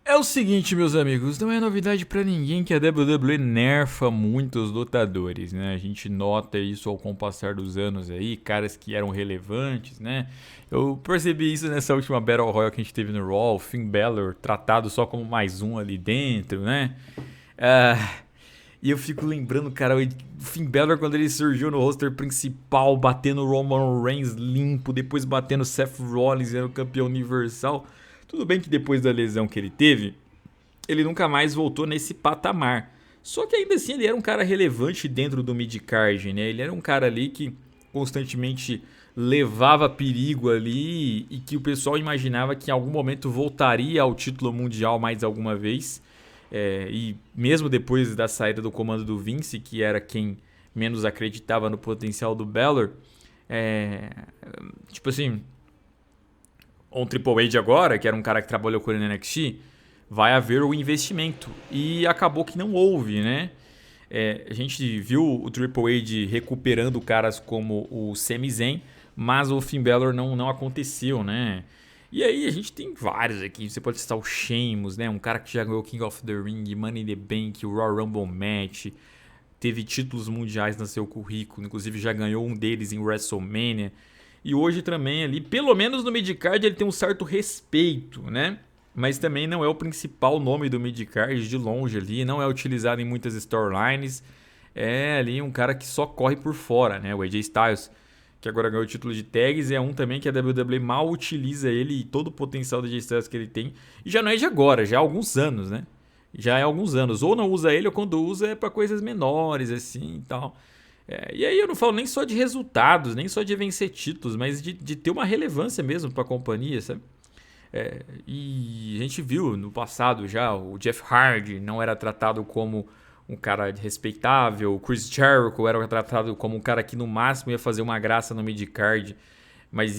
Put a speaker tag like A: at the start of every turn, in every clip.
A: É o seguinte, meus amigos, não é novidade pra ninguém que a WWE nerfa muito os lutadores, né? A gente nota isso com o passar dos anos aí, caras que eram relevantes, né? Eu percebi isso nessa última Battle Royale que a gente teve no Raw, o Finn Balor tratado só como mais um ali dentro, né? Ah, e eu fico lembrando, cara, o Finn Balor quando ele surgiu no roster principal, batendo o Roman Reigns limpo, depois batendo Seth Rollins, era o campeão universal. Tudo bem que depois da lesão que ele teve, ele nunca mais voltou nesse patamar. Só que ainda assim ele era um cara relevante dentro do midcard, né? Ele era um cara ali que constantemente levava perigo ali e que o pessoal imaginava que em algum momento voltaria ao título mundial mais alguma vez. E mesmo depois da saída do comando do Vince, que era quem menos acreditava no potencial do Balor, é, tipo assim, um Triple H agora, que era um cara que trabalhou com ele no NXT, vai haver o investimento. E acabou que não houve, né? A gente viu o Triple H recuperando caras como o Sami Zayn, mas o Finn Balor não aconteceu, né? E aí a gente tem vários aqui. Você pode citar o Sheamus, né? Um cara que já ganhou King of the Ring, Money in the Bank, o Royal Rumble Match. Teve títulos mundiais no seu currículo. Inclusive já ganhou um deles em WrestleMania. E hoje também ali, pelo menos no midcard, ele tem um certo respeito, né? Mas também não é o principal nome do midcard de longe ali. Não é utilizado em muitas storylines. É ali um cara que só corre por fora, né? O AJ Styles, que agora ganhou o título de tags, é um também que a WWE mal utiliza ele e todo o potencial do AJ Styles que ele tem. E já não é de agora, já há alguns anos, né? Já há alguns anos. Ou não usa ele, ou quando usa é pra coisas menores, assim e tal. E aí eu não falo nem só de resultados, nem só de vencer títulos, mas de ter uma relevância mesmo pra companhia, sabe? E a gente viu no passado já, o Jeff Hardy não era tratado como um cara respeitável, o Chris Jericho era tratado como um cara que no máximo ia fazer uma graça no midcard, mas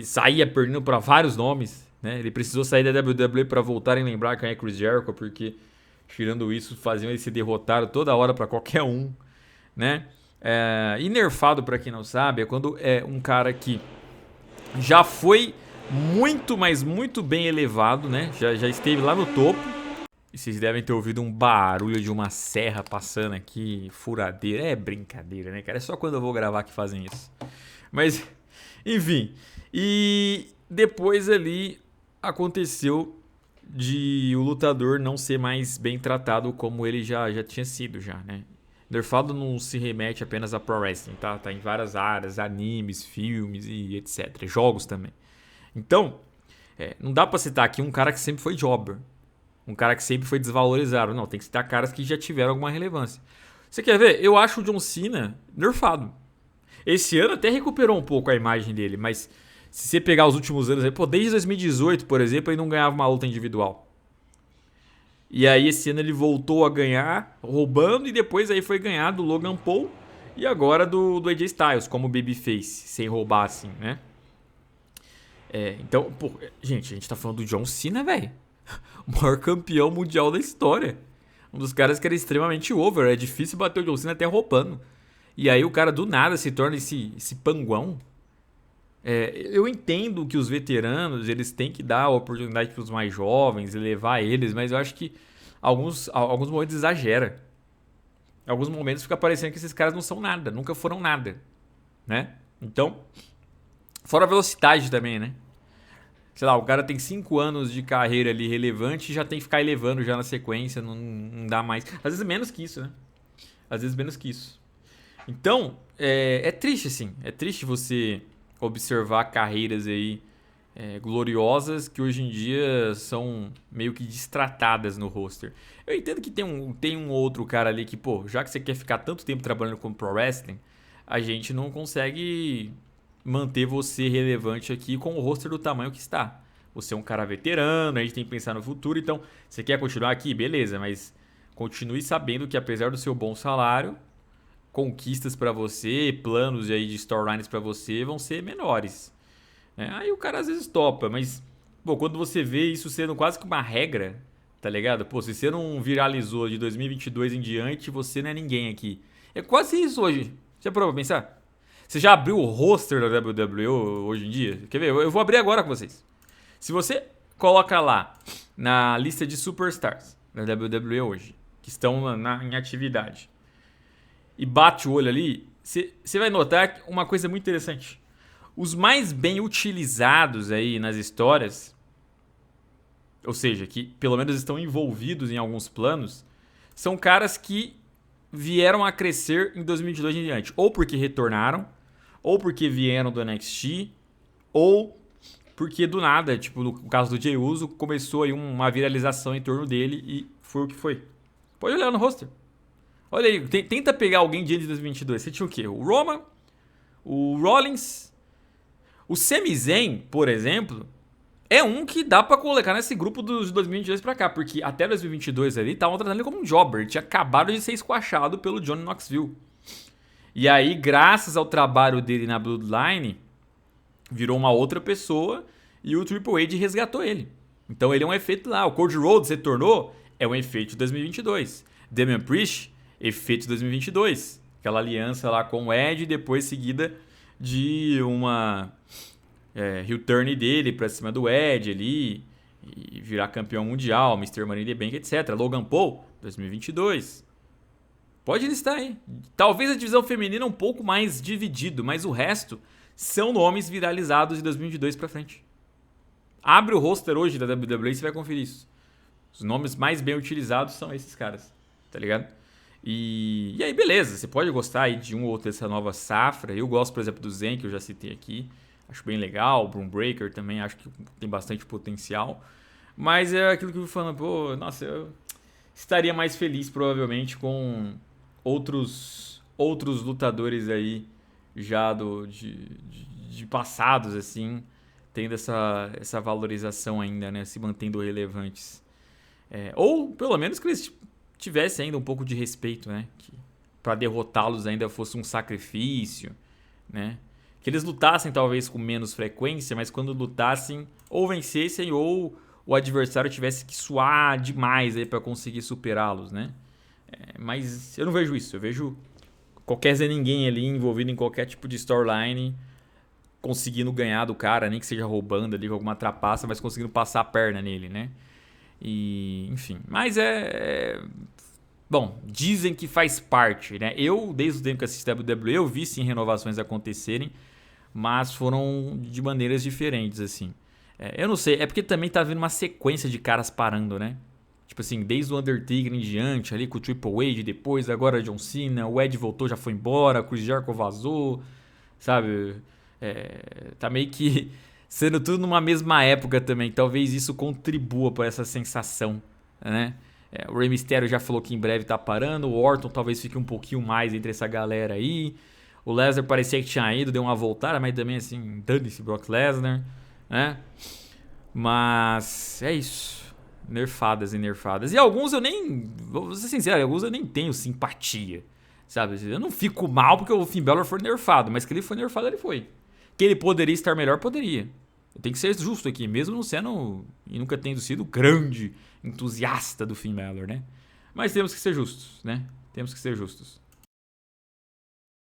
A: saía perdendo para vários nomes, né? Ele precisou sair da WWE para voltarem a lembrar quem é Chris Jericho, porque tirando isso faziam ele ser derrotado toda hora para qualquer um, né? E nerfado, para quem não sabe, é quando é um cara que já foi muito, mas muito bem elevado, né? Já esteve lá no topo. E vocês devem ter ouvido um barulho de uma serra passando aqui, furadeira. É brincadeira, né, cara? É só quando eu vou gravar que fazem isso. Mas, enfim. E depois ali aconteceu de o lutador não ser mais bem tratado como ele já tinha sido já, né? Nerfado não se remete apenas a pro wrestling, tá? Tá em várias áreas, animes, filmes e etc. Jogos também. Então, não dá pra citar aqui um cara que sempre foi jobber. Um cara que sempre foi desvalorizado. Não, tem que citar caras que já tiveram alguma relevância. Você quer ver? Eu acho o John Cena nerfado. Esse ano até recuperou um pouco a imagem dele, mas se você pegar os últimos anos, desde 2018, por exemplo, ele não ganhava uma luta individual. E aí esse ano ele voltou a ganhar, roubando, e depois aí foi ganhar do Logan Paul e agora do AJ Styles, como babyface, sem roubar assim, né? Então, pô, gente, a gente tá falando do John Cena, velho. O maior campeão mundial da história. Um dos caras que era extremamente over. É difícil bater o John Cena até roubando. E aí o cara do nada se torna esse panguão. Eu entendo que os veteranos eles têm que dar a oportunidade para os mais jovens, levar eles, mas eu acho que alguns momentos exagera. Em alguns momentos fica parecendo que esses caras não são nada, nunca foram nada, né? Então, fora a velocidade também, né? Sei lá, o cara tem 5 anos de carreira ali relevante e já tem que ficar elevando já na sequência, não dá mais. Às vezes menos que isso, né? Às vezes menos que isso. Então, é triste, assim. É triste você observar carreiras aí gloriosas que hoje em dia são meio que destratadas no roster. Eu entendo que tem um outro cara ali que, pô, já que você quer ficar tanto tempo trabalhando com pro wrestling, a gente não consegue manter você relevante aqui com o roster do tamanho que está. Você é um cara veterano, a gente tem que pensar no futuro, então você quer continuar aqui? Beleza, mas continue sabendo que apesar do seu bom salário, conquistas para você, planos aí de storylines para você vão ser menores. Aí o cara às vezes topa, mas pô, quando você vê isso sendo quase que uma regra, tá ligado? Pô, se você não viralizou de 2022 em diante, você não é ninguém aqui. É quase isso hoje. Já parou pra pensar? Você já abriu o roster da WWE hoje em dia? Quer ver? Eu vou abrir agora com vocês. Se você coloca lá na lista de superstars da WWE hoje, que estão em atividade, e bate o olho ali, você vai notar uma coisa muito interessante. Os mais bem utilizados aí nas histórias, ou seja, que pelo menos estão envolvidos em alguns planos, são caras que vieram a crescer em 2022 em diante. Ou porque retornaram, ou porque vieram do NXT, ou porque do nada, tipo no caso do Jey Uso, começou aí uma viralização em torno dele e foi o que foi. Pode olhar no roster. Olha aí, tenta pegar alguém de 2022. Você tinha o quê? O Roman, o Rollins, o Sami Zayn, por exemplo, é um que dá pra colocar nesse grupo dos 2022 pra cá, porque até 2022 ali estavam tratando ele como um jobber. Ele tinha acabado de ser esquachado pelo Johnny Knoxville. E aí, graças ao trabalho dele na Bloodline, virou uma outra pessoa e o Triple H resgatou ele. Então ele é um efeito lá. O Cody Rhodes retornou, é um efeito de 2022. Damian Priest, efeito de 2022. Aquela aliança lá com o Edge, depois seguida de uma heel turn dele pra cima do Edge ali e virar campeão mundial, Mr. Money in the Bank, etc. Logan Paul, 2022. Pode listar aí. Talvez a divisão feminina um pouco mais dividido, mas o resto são nomes viralizados de 2022 pra frente. Abre o roster hoje da WWE e você vai conferir isso. Os nomes mais bem utilizados são esses caras, tá ligado? E aí, beleza, você pode gostar aí de um ou outro dessa nova safra. Eu gosto, por exemplo, do Zen, que eu já citei aqui. Acho bem legal. O Braun Breaker também acho que tem bastante potencial. Mas é aquilo que eu fui falando, pô, nossa, eu estaria mais feliz provavelmente com outros lutadores aí já de passados, assim, tendo essa valorização ainda, né, se mantendo relevantes. Ou pelo menos que eles tivessem ainda um pouco de respeito, né, que para derrotá-los ainda fosse um sacrifício, né, que eles lutassem talvez com menos frequência, mas quando lutassem ou vencessem ou o adversário tivesse que suar demais aí para conseguir superá-los, né. Mas eu não vejo isso, eu vejo qualquer Zé Ninguém ali envolvido em qualquer tipo de storyline conseguindo ganhar do cara, nem que seja roubando ali com alguma trapaça, mas conseguindo passar a perna nele, né? E, enfim, mas bom, dizem que faz parte, né? Eu, desde o tempo que assisti a WWE, eu vi sim renovações acontecerem, mas foram de maneiras diferentes, assim. Eu não sei, é porque também tá vindo uma sequência de caras parando, né? Tipo assim, desde o Undertaker em diante, ali com o Triple H, depois agora John Cena, o Edge voltou, já foi embora, o Chris Jericho vazou, sabe? Tá meio que sendo tudo numa mesma época também. Talvez isso contribua para essa sensação, né? O Rey Mysterio já falou que em breve tá parando, o Orton talvez fique um pouquinho mais entre essa galera aí. O Lesnar parecia que tinha ido, deu uma voltada, mas também assim, dane-se Brock Lesnar, né? Mas é isso. Nerfadas e nerfadas. E alguns eu nem, vou ser sincero, alguns eu nem tenho simpatia, sabe? Eu não fico mal porque o Finn Balor foi nerfado, mas que ele foi nerfado, ele foi. Que ele poderia estar melhor, poderia. Eu tenho que ser justo aqui, mesmo não sendo e nunca tendo sido grande entusiasta do Finn Balor, né? Mas temos que ser justos, né? Temos que ser justos.